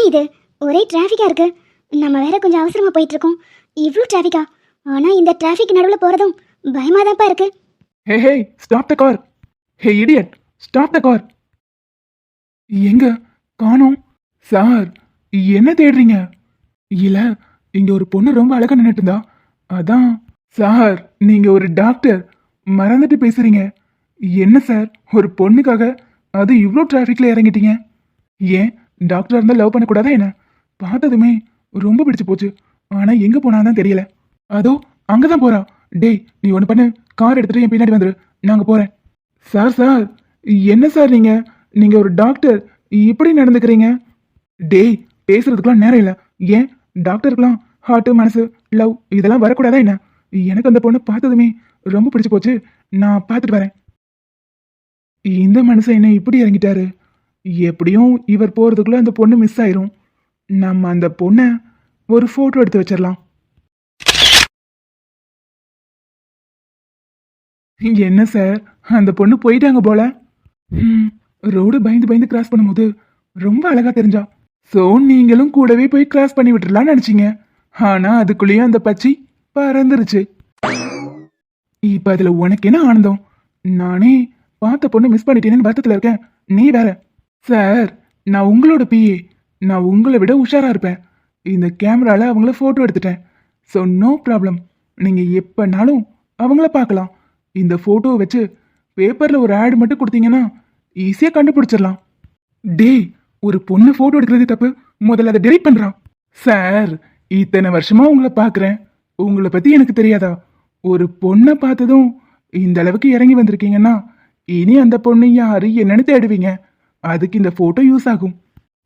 இது ஒரே டிராஃபிக்கா இருக்கு. நம்ம வேற கொஞ்சம் அவசரமா போயிட்டு இருக்கோம். இவ்ளோ டிராஃபிக்கா? ஆனா இந்த டிராஃபிக் நடுவுல போறதும் பயமாதான்ப்பா இருக்கு. Hey, hey, stop the car. Hey, idiot, stop the car. எங்க காணோம்? சார், என்ன தேடுறீங்க? இல்ல, இங்க ஒரு பொண்ணு ரொம்ப அழகா நின்னுட்டு இருந்தா. அதான். சார், நீங்க ஒரு டாக்டர். மறந்துட்டு பேசுறீங்க. என்ன சார், ஒரு பொண்ணுக்காக அது இவ்ளோ டிராஃபிக்ல இறங்கிட்டீங்க? ஏன் டாக்டரா இருந்தா லவ் பண்ணக்கூடாதா என்ன? பார்த்ததுமே ரொம்ப பிடிச்சு போச்சு. ஆனா எங்க போனாதான் தெரியல. அதோ அங்கதான் போறா. டேய், நீ ஒண்ணு பண்ணு, கார் எடுத்துட்டு என் பின்னாடி வந்துரு, நாங்க போறேன். சார் சார், என்ன சார் நீங்க நீங்க ஒரு டாக்டர், இப்படி நடந்துக்கிறீங்க? டேய், பேசுறதுக்குலாம் நேரம் இல்ல. ஏன் டாக்டருக்குலாம் ஹார்ட், மனசு, லவ் இதெல்லாம் வரக்கூடாதா என்ன? எனக்கு அந்த பொண்ணு பார்த்ததுமே ரொம்ப பிடிச்சு போச்சு. நான் பார்த்துட்டு வரேன். இந்த மனுஷன் என்ன இப்படி இறங்கிட்டாரு? எப்படியும் இவர் போறதுக்குள்ள அந்த பொண்ணு மிஸ் ஆயிரும். நம்ம அந்த பொண்ணை ஒரு போட்டோ எடுத்து வச்சிடலாம். என்ன சார், அந்த பொண்ணு போயிட்டாங்க போல. ரோடு பயந்து பயந்து கிராஸ் பண்ணும்போது ரொம்ப அழகா தெரிஞ்சா. சோ நீங்களும் கூடவே போய் கிராஸ் பண்ணி விட்டுறலாம்னு நினைச்சீங்க. ஆனா அதுக்குள்ளேயே அந்த பச்சி பறந்துருச்சு. இப்ப அதுல உனக்கு என்ன ஆனந்தம்? நானே பார்த்த பொண்ணு மிஸ் பண்ணிட்டேன்னு வருத்தத்துல இருக்கேன். நீ வேற. சார், நான் உங்களோட பிஏ. நான் உங்களை விட உஷாரா இருப்பேன். இந்த கேமரால அவங்கள போட்டோ எடுத்துட்டேன். So no problem. நீங்க எப்பனாலும் அவங்கள பார்க்கலாம். இந்த போட்டோவை வச்சு பேப்பர்ல ஒரு ஆட் மட்டும் கொடுத்தீங்கன்னா ஈஸியா கண்டுபிடிச்சிடலாம். டேய், ஒரு பொண்ணு போட்டோ எடுக்கிறது தப்பு, முதல்ல அதை டெலிட் பண்றான். சார், இத்தனை வருஷமா உங்களை பார்க்குறேன். உங்களை பத்தி எனக்கு தெரியாதா? ஒரு பொண்ணை பார்த்ததும் இந்த அளவுக்கு இறங்கி வந்திருக்கீங்கன்னா இனி அந்த பொண்ணு யாரு என்னன்னு தேடுவீங்க. அதுக்கு இந்த போட்டோ யூஸ் ஆகும்.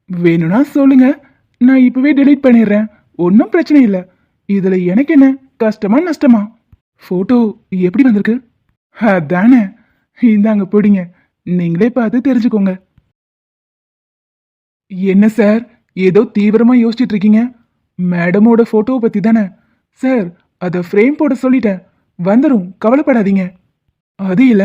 வேணும்னா சொல்லுங்க, நான் இப்பவே டெலீட் பண்ணிடுறேன். ஒன்றும் பிரச்சனை இல்லை. இதுல எனக்கு என்ன கஷ்டமா நஷ்டமா? போட்டோ எப்படி வந்திருக்கு? அதானே, இந்தாங்க போடிங்க, நீங்களே பார்த்து தெரிஞ்சுக்கோங்க. என்ன சார், ஏதோ தீவிரமா யோசிச்சுட்டு இருக்கீங்க? மேடமோட போட்டோவை பத்தி தானே? சார், அதை ஃப்ரேம் போட சொல்லிட்டேன், வந்துடும், கவலைப்படாதீங்க. அது இல்ல,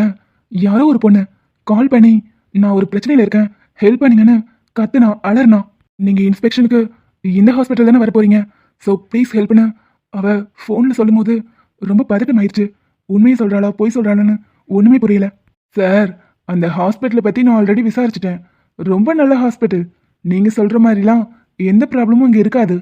யாரோ ஒரு பொண்ணு கால் பண்ணி நான் ஒரு பிரச்சனையில இருக்கேன், ஹெல்ப் பண்ணுங்கன்னு கத்துனா அலர்னா. நீங்க இன்ஸ்பெக்ஷனுக்கு இந்த ஹாஸ்பிட்டல் தானே வர போறீங்க, ஸோ ப்ளீஸ் ஹெல்ப்னு அவ ஃபோன்ல சொல்லும் போது ரொம்ப பதட்டம் ஆயிடுச்சு. உண்மையை சொல்றாளா பொய் சொல்றாளான்னு ஒண்ணுமே புரியல. சார், அந்த ஹாஸ்பிட்டலை பத்தி நான் ஆல்ரெடி விசாரிச்சுட்டேன். ரொம்ப நல்ல ஹாஸ்பிட்டல். நீங்க சொல்ற மாதிரிலாம் எந்த ப்ராப்ளமும் இங்க இருக்காது.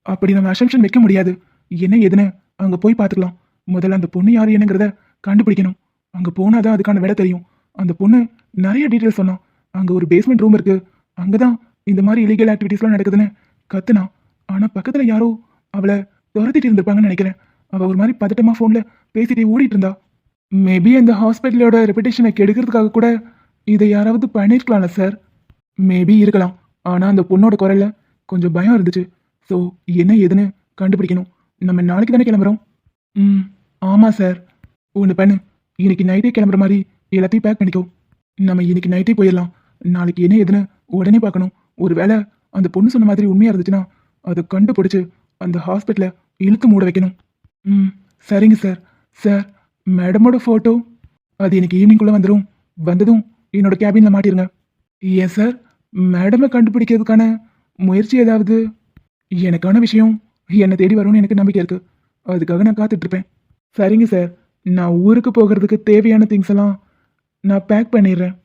அப்படி நம்ம அசம்ஷன் வைக்க முடியாது. என்ன எதுன்னு அங்க போய் பார்த்துக்கலாம். முதல்ல அந்த பொண்ணு யாரு என்னங்கிறத கண்டுபிடிக்கணும். அங்க போனாதான் அதுக்கான வேலை தெரியும். அந்த பொண்ணு நிறைய டீட்டெயில்ஸ் சொன்னா. அங்க ஒரு பேஸ்மெண்ட் ரூம் இருக்கு, அங்கதான் இந்த மாதிரி இலீகல் ஆக்டிவிட்டிஸ்லாம் நடக்குதுன்னு கத்துனா. ஆனா பக்கத்துல யாரோ அவளை துரத்திட்டு இருந்திருப்பாங்கன்னு நினைக்கிறேன். அவ ஒரு மாதிரி பதட்டமா போன்ல பேசிட்டே ஓடிட்டு இருந்தா. மேபி அந்த ஹாஸ்பிட்டலோட ரெப்புடேஷனை கெடுக்கிறதுக்காக கூட இதை யாராவது பண்ணிருக்கலாம்ல சார்? மேபி இருக்கலாம். ஆனா அந்த பொண்ணோட குரல்ல கொஞ்சம் பயம் இருந்துச்சு. ஸோ என்ன ஏதுன்னு கண்டுபிடிக்கணும். நம்ம நாளைக்கு தானே கிளம்புறோம்? ஆமா சார். ஒன்று பண்ணு, இன்னைக்கு நைட்டே கிளம்புற மாதிரி எல்லாத்தையும் பேக் பண்ணிக்கோ. நம்ம இன்னைக்கு நைட்டே போயிடலாம். நாளைக்கு என்ன ஏதுன்னு உடனே பார்க்கணும். ஒருவேளை அந்த பொண்ணு சொன்ன மாதிரி உண்மையா இருந்துச்சுன்னா அதை கண்டுபிடிச்சு அந்த ஹாஸ்பிட்டலை இழுத்து மூட வைக்கணும். சரிங்க சார். சார், மேடமோட ஃபோட்டோ அது எனக்கு ஈவினிங்குள்ளே வந்துடும். வந்ததும் என்னோட கேபினில் மாட்டிருங்க. ஏன் சார், மேடமை கண்டுபிடிக்கிறதுக்கான முயற்சி ஏதாவது? எனக்கான விஷயம் என்னை தேடி வரும்னு எனக்கு நம்பிக்கை இருக்கு. அதுக்காக நான் காத்துட்டு இருப்பேன். சரிங்க சார், நான் ஊருக்கு போகிறதுக்கு தேவையான திங்ஸ் எல்லாம் நான் பேக் பண்ணிடுறேன்.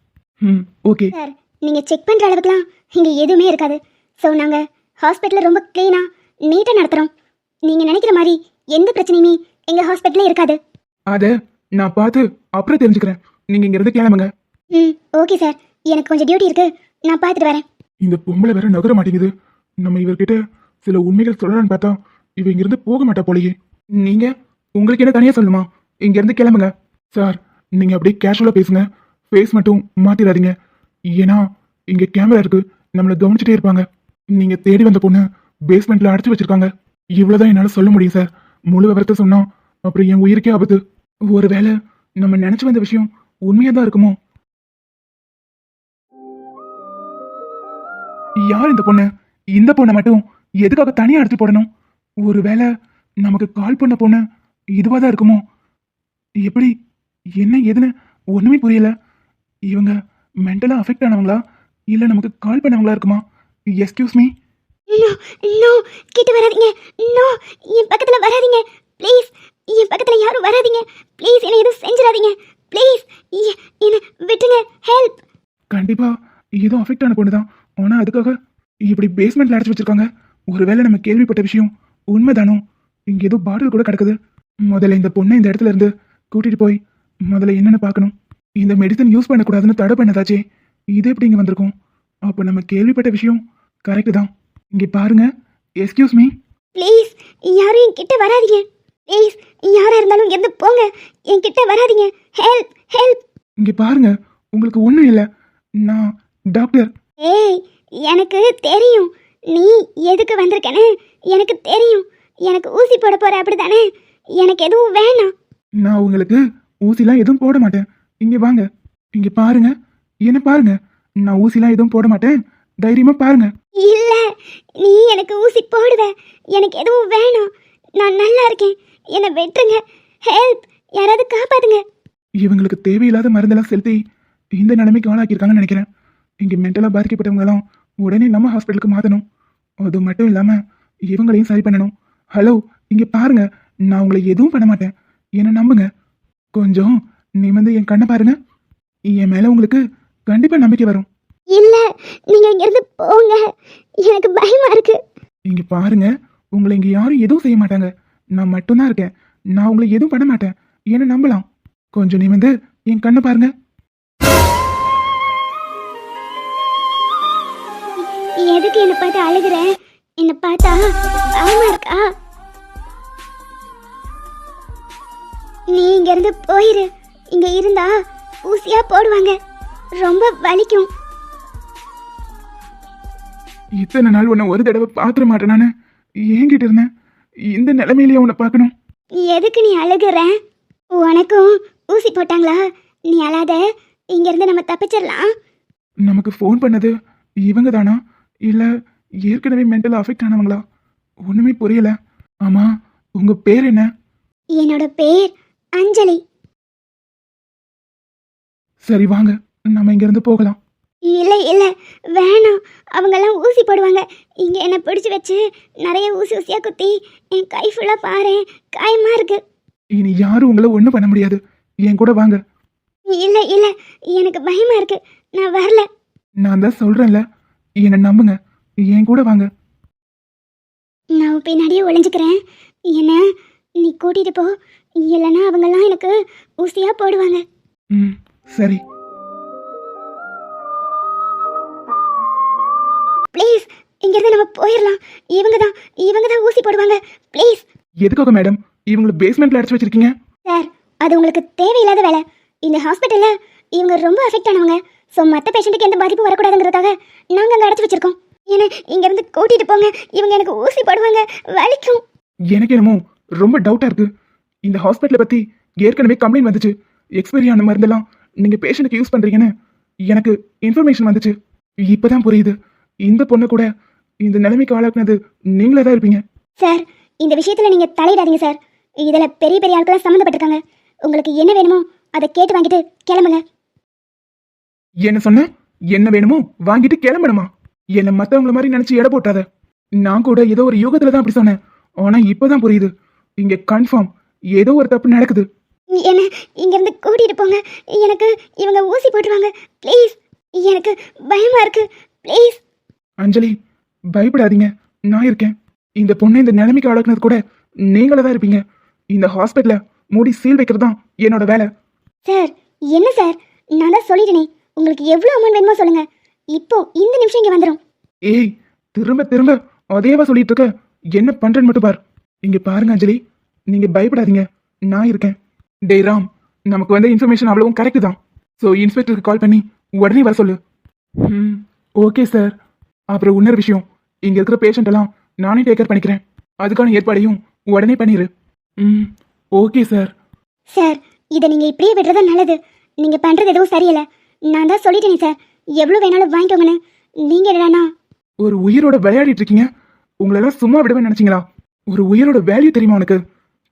ஓகே சார், நீங்க செக் பண்ற அளவுக்குலாம் இங்க எதுவுமே இருக்காது. ஸோ நாங்க ஹாஸ்பிட்டலை ரொம்ப க்ளீனா நீட்டா நடத்துறோம். நீங்க நினைக்கிற மாதிரி எந்த பிரச்சனையுமே எங்க ஹாஸ்பிட்டலே இருக்காது. அதை நான் பார்த்து அப்புறம் தெரிஞ்சுக்கிறேன். நீங்க இங்கிருந்து கிளம்புங்க. ஓகே சார், எனக்கு கொஞ்சம் டியூட்டி இருக்கு, நான் பார்த்துட்டு வரேன். இந்த பொம்பளை வேற நகர மாட்டேங்குது. நம்ம இவர்கிட்ட சில உண்மைகள் சொல்லலான்னு பார்த்தா இவ இங்கிருந்து போக மாட்டா போலயே. நீங்க உங்களுக்கு என்ன தனியா சொல்லுமா? இங்கிருந்து கிளம்புங்க. சார், நீங்க அப்படியே கேஷுவலா பேசுங்க, ஃபேஸ் மட்டும் மாத்திடாதீங்க. ஏன்னா இங்க கேமரா இருக்கு, நம்மளை கவனிச்சுட்டே இருப்பாங்க. நீங்க தேடி வந்த பொண்ணு பேஸ்மெண்ட்ல அடைச்சு வச்சிருக்காங்க. இவ்வளவுதான் என்னால சொல்ல முடியும் சார். முழு விவரத்தை சொன்னா அப்புறம் என் உயிருக்கே ஆபத்து. ஒருவேளை நம்ம நினைச்சு வந்த விஷயம் உண்மையா தான் இருக்குமோ? யார் இந்த பொண்ணு? இந்த பொண்ணை மட்டும் எதுக்காக தனியா எடுத்து போடணும்? ஒருவேளை நமக்கு கால் பண்ண பொண்ணு இதுவா தான் இருக்குமோ? எப்படி, என்ன எதுன்னு ஒண்ணுமே புரியல. இவங்க மென்டலா அஃபெக்ட் ஆனவங்களா இல்ல நமக்கு கால் பண்ணவங்களா இருக்குமா? எஸ்கியூஸ் மீ, நோ நோ கிட்ட வராதீங்க. நோ என் பக்கத்துல வராதீங்க ப்ளீஸ். என் பக்கத்துல யாரும் வராதீங்க ப்ளீஸ். என்னை எதுவும் செஞ்சிடாதீங்க ப்ளீஸ். என்னை விட்டுங்க. ஹெல்ப். கண்டிப்பா ஏதோ அஃபெக்ட் ஆன பொண்ணு தான். ஆனா அதுக்காக இப்படி பேஸ்மெண்ட்ல அடைச்சு வச்சிருக்காங்க. ஒருவேளை நம்ம கேள்விப்பட்ட விஷயம் உண்மைதானோ? இங்க ஏதோ பாட்டில் கூட கிடக்குது. முதல்ல இந்த பொண்ணை இந்த இடத்துல இருந்து கூட்டிட்டு போய் முதல்ல என்னன்னு பார்க்கணும். இந்த மெடிசன் யூஸ் பண்ணக்கூடாதுன்னு தடை பண்ணதாச்சே, இது எப்படி இங்க வந்திருக்கும்? அப்போ நம்ம கேள்விப்பட்ட விஷயம் கரெக்டு தான். இங்க பாருங்க. Excuse me. ப்ளீஸ் யாரும் என் கிட்ட வராதீங்க ப்ளீஸ். யாரா இருந்தாலும் இருந்து போங்க. என் கிட்ட வராதீங்க. Help help. இங்க பாருங்க, உங்களுக்கு ஒண்ணும் இல்லை. நான் டாக்டர். ஏய் எனக்கு தெரியும் நீ எதுக்கு வந்திருக்கேன்னு. எனக்கு தெரியும். எனக்கு ஊசி போட போற அப்படிதானே? எனக்கு எதுவும் வேணாம். நான் உங்களுக்கு ஊசிலாம் எதுவும் போட மாட்டேன். இங்க வாங்க. இங்க பாருங்க, என்ன பாருங்க. நான் ஊசிலாம் எதுவும் போட மாட்டேன். தைரியமா பாருங்க. இல்ல நீ எனக்கு ஊசி போடுவ. எனக்கு எதுவும் வேணாம். நான் நல்லா இருக்கேன். என்னை வெட்டுங்க. ஹெல்ப். யாராவது காப்பாத்துங்க. இவங்களுக்கு தேவையில்லாத மருந்தெல்லாம் செலுத்தி இந்த நிலைமைக்கு ஆளாக்கியிருக்காங்கன்னு நினைக்கிறேன். இங்க மென்டலா பாதிக்கப்பட்டவங்களாம் உடனே நம்ம ஹாஸ்பிட்டலுக்கு மாத்தணும். அது மட்டும் இல்லாம இவங்களையும் சரி பண்ணணும். ஹலோ, இங்க பாருங்க. நான் உங்களை எதுவும் பண்ண மாட்டேன். என்ன நம்புங்க. கொஞ்சம் நிமிர்ந்து என் கண்ணை பாருங்க. என் மேல உங்களுக்கு கண்டிப்பா நம்பிக்கை வரும். இல்ல நீங்க இங்க இருந்து போங்க. எனக்கு பயமா இருக்கு. இங்க பாருங்க, உங்களை இங்க யாரும் எதுவும் செய்ய மாட்டாங்க. நான் மட்டும்தான் இருக்கேன். நான் உங்களை எதுவும் பண்ண மாட்டேன். என்ன நம்பலாம். கொஞ்சம் நிமிர்ந்து என் கண்ணை பாருங்க. எதுக்கு என்ன பார்த்து அழுகுற? என்ன பார்த்தா பயமா இருக்கா? நீ இங்க இருந்து போயிரு. இங்க இருந்தா ஊசியா போடுவாங்க. ரொம்ப வலிக்கும். இத்தனை நாள் உன்னை ஒரு தடவை பாத்துற மாட்டேனானு ஏங்கிட்டு இருந்தேன். இந்த நிலைமையிலேயே உன்னை பார்க்கணும். எதுக்கு நீ அழுகுற? உனக்கும் ஊசி போட்டாங்களா? நீ அழாத. இங்க இருந்து நம்ம தப்பிச்சிடலாம். நமக்கு ஃபோன் பண்ணது இவங்க தானா, இல்ல ஏற்கனவே மென்டல் அஃபெக்ட் ஆனவங்களா? ஒண்ணுமே புரியல. ஆமா, உங்க பேர் என்ன? என்னோட பேர் அஞ்சலி. சரி வாங்க, நம்ம இங்க இருந்து போகலாம். இல்ல இல்ல வேணாம். அவங்கெல்லாம் ஊசி போடுவாங்க. இங்க என்ன பிடிச்சு வச்சு நிறைய ஊசி ஊசியா குத்தி என் கை ஃபுல்லா பாரு காயமா இருக்கு. இனி யாரும் உங்களை ஒண்ணும் பண்ண முடியாது. என் கூட வாங்க. இல்ல இல்ல எனக்கு பயமா இருக்கு. நான் வரல. நான் தான் சொல்றேன்ல, என்னை நம்புங்க. என் கூட வாங்க. நான் பின்னாடியே ஒளிஞ்சுக்கிறேன். என்ன நீ கூட்டிட்டு போ. இல்லைன்னா அவங்கெல்லாம் எனக்கு ஊசியா போடுவாங்க. ம், சரி. ப்ளீஸ் இங்கிருந்து நம்ம போயிடலாம். இவங்க தான் ஊசி போடுவாங்க. ப்ளீஸ். எதுக்காக மேடம் இவங்களை பேஸ்மெண்ட்ல அடைச்சு வச்சிருக்கீங்க? சார் அது உங்களுக்கு தேவையில்லாத வேலை. இந்த ஹாஸ்பிட்டல்ல இவங்க ரொம்ப அஃபெக்ட் ஆனவங்க. ஸோ மற்ற பேஷண்ட்டுக்கு எந்த பாதிப்பும் வரக்கூடாதுங்கிறதுக்காக நாங்கள் அங்கே அடைச்சி வச்சிருக்கோம். ஏன்னா இங்கேருந்து கூட்டிட்டு போங்க. இவங்க எனக்கு ஊசி போடுவாங்க. வலிக்கும். எனக்கு என்னமோ ரொம்ப டவுட்டா இருக்கு. இந்த ஹாஸ்பிட்டலை பத்தி ஏற்கனவே கம்ப்ளைண்ட் வந்துச்சு. எக்ஸ்பைரி ஆன மருந்தெல்லாம் நீங்க பேஷண்ட்டுக்கு யூஸ் பண்றீங்கன்னு எனக்கு இன்ஃபர்மேஷன் வந்துச்சு. இப்பதான் புரியுது, இந்த பொண்ணு கூட இந்த நிலைமைக்கு ஆளாக்குனது நீங்களே தான் இருப்பீங்க. சார் இந்த விஷயத்துல நீங்க தலையிடாதீங்க சார். இதுல பெரிய பெரிய ஆட்கள் சம்மந்தப்பட்டிருக்காங்க. உங்களுக்கு என்ன வேணுமோ அதை கேட்டு வாங்கிட்டு கிளம்புங்க. என்ன சொன்ன? என்ன வேணுமோ வாங்கிட்டு கிளம்பணுமா? என்ன மத்தவங்கள மாதிரி நினைச்சு எடை போட்டாத. நான் கூட ஏதோ ஒரு யோகத்துல தான் அப்படி சொன்னேன். ஆனா இப்பதான் புரியுது, இங்க கன்ஃபார்ம் ஏதோ ஒரு தப்பு நடக்குது. என்ன இங்கிருந்து கூட்டிட்டு போங்க. எனக்கு இவங்க ஊசி போட்டுருவாங்க. ப்ளீஸ். எனக்கு பயமா இருக்கு. ப்ளீஸ். அஞ்சலி, பயப்படாதீங்க, நான் இருக்கேன். இந்த பொண்ணை இந்த நிலைமைக்கு ஆளாக்குனது கூட நீங்களே தான் இருப்பீங்க. இந்த ஹாஸ்பிட்டல மூடி சீல் வைக்கிறது தான் என்னோட வேலை. சார் என்ன சார், நான் தான் சொல்லிட்டேனே உங்களுக்கு எவ்வளோ அமௌண்ட் வேணுமோ சொல்லுங்க. இப்போ இந்த நிமிஷம் இங்கே வந்துடும். ஏய், திரும்ப திரும்ப அதேவா சொல்லிட்டு இருக்க. என்ன பண்றேன்னு மட்டும் பார். இங்க பாருங்க அஞ்சலி, நீங்க பயப்படாதீங்க, நான் இருக்கேன். டேய் ராம், நமக்கு வந்த இன்ஃபர்மேஷன் அவ்வளவும் கரெக்ட் தான். ஸோ இன்ஸ்பெக்டருக்கு கால் பண்ணி உடனே வர சொல்லு. Okay sir. அப்புறம் இன்னொரு விஷயம், இங்க இருக்கிற பேஷண்ட் எல்லாம் நானே டேக் கேர் பண்ணிக்கிறேன். அதுக்கான ஏற்பாடையும் உடனே பண்ணிடு. Okay sir. சார் இதை நீங்கள் இப்படியே விடுறது நல்லது. நீங்கள் பண்ணுறது எதுவும் சரியில்லை. நான் தான் சொல்லிட்டேனே சார், எவ்வளோ வேணாலும் வாங்கிக்கோங்கன்னு. நீங்கள் என்னன்னா ஒரு உயிரோட விளையாடிட்டு இருக்கீங்க. உங்களெல்லாம் சும்மா விடுவேன்னு நினைச்சீங்களா? ஒரு உயிரோட வேல்யூ தெரியுமா உனக்கு?